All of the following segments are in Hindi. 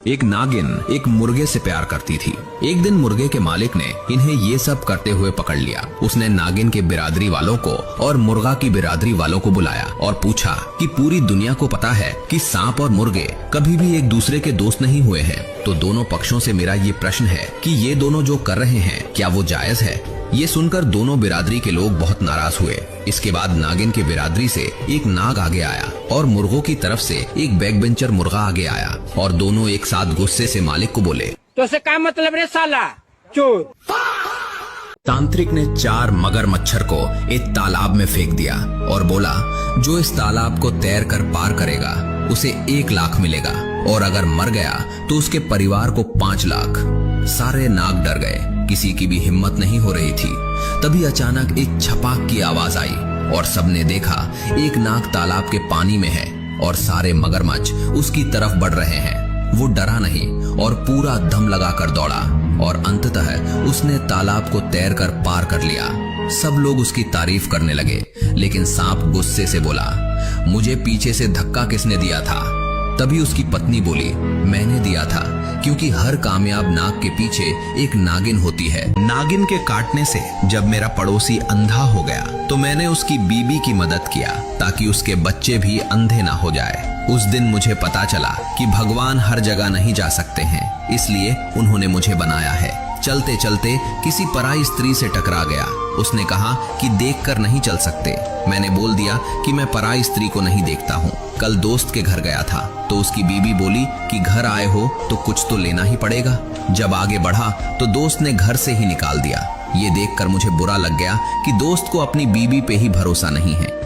एक नागिन एक मुर्गे से प्यार करती थी। एक दिन मुर्गे के मालिक ने इन्हें ये सब करते हुए पकड़ लिया। उसने नागिन के बिरादरी वालों को और मुर्गा की बिरादरी वालों को बुलाया और पूछा कि पूरी दुनिया को पता है कि सांप और मुर्गे कभी भी एक दूसरे के दोस्त नहीं हुए हैं, तो दोनों पक्षों से मेरा ये प्रश्न है कि ये दोनों जो कर रहे हैं क्या वो जायज है। ये सुनकर दोनों बिरादरी के लोग बहुत नाराज हुए। इसके बाद नागिन की बिरादरी से एक नाग आगे आया और मुर्गों की तरफ से एक बैक बेंचर मुर्गा आगे आया और दोनों एक साथ गुस्से से मालिक को बोले, तो से क्या मतलब रे साला चोर। तांत्रिक ने 4 मगर मच्छर को एक तालाब में फेंक दिया और बोला, जो इस तालाब को तैर कर पार करेगा उसे 1 लाख मिलेगा और अगर मर गया तो उसके परिवार को 5 लाख। सारे नाग डर गए, किसी की भी हिम्मत नहीं हो रही थी। तभी अचानक एक छपाक की आवाज आई और सबने देखा एक नाग तालाब के पानी में है और सारे मगरमच्छ उसकी तरफ बढ़ रहे हैं। वो डरा नहीं और पूरा दम लगाकर दौड़ा और अंततः उसने तालाब को तैर कर पार कर लिया। सब लोग उसकी तारीफ करने लगे, लेकिन सांप गुस्से से बोला, मुझे पीछे से धक्का किसने दिया था? तभी उसकी पत्नी बोली, मैंने दिया था, क्योंकि हर कामयाब नाग के पीछे एक नागिन होती है। नागिन के काटने से जब मेरा पड़ोसी अंधा हो गया तो मैंने उसकी बीबी की मदद किया ताकि उसके बच्चे भी अंधे ना हो जाए। उस दिन मुझे पता चला कि भगवान हर जगह नहीं जा सकते हैं, इसलिए उन्होंने मुझे बनाया है। चलते चलते किसी पराई स्त्री से टकरा गया। उसने कहा कि देखकर नहीं चल सकते। मैंने बोल दिया कि मैं पराई स्त्री को नहीं देखता हूँ। कल दोस्त के घर गया था तो उसकी बीबी बोली कि घर आए हो तो कुछ तो लेना ही पड़ेगा। जब आगे बढ़ा तो दोस्त ने घर से ही निकाल दिया। ये देखकर मुझे बुरा लग गया कि दोस्त को अपनी बीबी पे ही भरोसा नहीं है।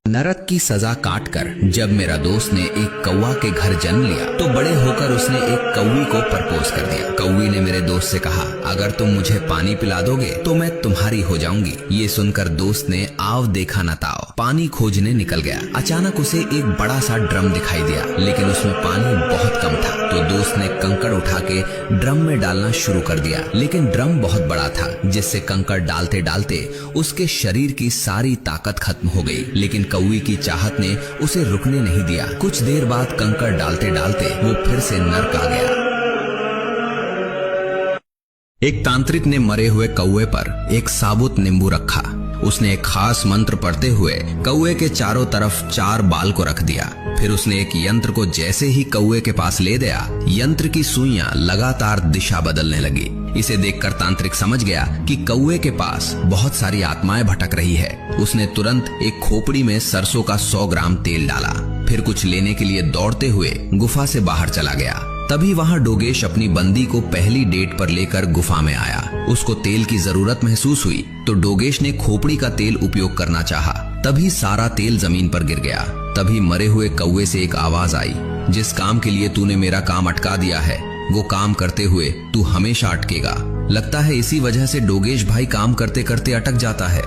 नरक की सजा काटकर जब मेरा दोस्त ने एक कौवा के घर जन्म लिया तो बड़े होकर उसने एक कौवी को प्रपोज कर दिया। कौवी ने मेरे दोस्त से कहा, अगर तुम मुझे पानी पिला दोगे तो मैं तुम्हारी हो जाऊंगी। ये सुनकर दोस्त ने आव देखा न ताव पानी खोजने निकल गया। अचानक उसे एक बड़ा सा ड्रम दिखाई दिया, लेकिन उसमें पानी बहुत कम था। तो दोस्त ने कंकड़ उठा के ड्रम में डालना शुरू कर दिया, लेकिन ड्रम बहुत बड़ा था, जिससे कंकड़ डालते डालते उसके शरीर की सारी ताकत खत्म हो गई। लेकिन कौवी की चाहत ने उसे रुकने नहीं दिया। कुछ देर बाद कंकड़ डालते डालते वो फिर से नर्क आ गया। एक तांत्रिक ने मरे हुए कौवे पर एक साबुत नींबू रखा। उसने एक खास मंत्र पढ़ते हुए कौवे के चारों तरफ 4 बाल को रख दिया। फिर उसने एक यंत्र को जैसे ही कौवे के पास ले गया, यंत्र की सुइयां लगातार दिशा बदलने लगी। इसे देखकर तांत्रिक समझ गया कि कौवे के पास बहुत सारी आत्माएं भटक रही है। उसने तुरंत एक खोपड़ी में सरसों का 100 ग्राम तेल डाला, फिर कुछ लेने के लिए दौड़ते हुए गुफा से बाहर चला गया। तभी वहां डोगेश अपनी बंदी को पहली डेट पर लेकर गुफा में आया। उसको तेल की जरूरत महसूस हुई तो डोगेश ने खोपड़ी का तेल उपयोग करना चाहा। तभी सारा तेल जमीन पर गिर गया। तभी मरे हुए कौवे से एक आवाज आई, जिस काम के लिए तूने मेरा काम अटका दिया है वो काम करते हुए तू हमेशा अटकेगा। लगता है इसी वजह से डोगेश भाई काम करते करते अटक जाता है।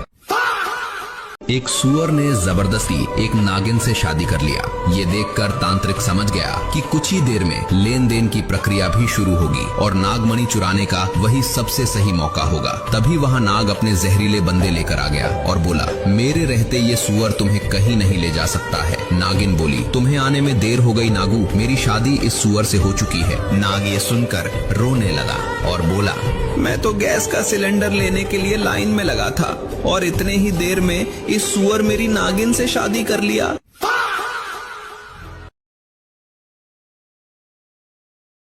एक सुअर ने जबरदस्ती एक नागिन से शादी कर लिया। ये देखकर तांत्रिक समझ गया कि कुछ ही देर में लेन देन की प्रक्रिया भी शुरू होगी और नागमणि चुराने का वही सबसे सही मौका होगा। तभी वहां नाग अपने जहरीले बंदे लेकर आ गया और बोला, मेरे रहते ये सुअर तुम्हें कहीं नहीं ले जा सकता है। नागिन बोली, तुम्हें आने में देर हो गई नागू, मेरी शादी इस सुअर से हो चुकी है। नाग ये सुनकर रोने लगा और बोला, मैं तो गैस का सिलेंडर लेने के लिए लाइन में लगा था और इतने ही देर में इस सुअर मेरी नागिन से शादी कर लिया।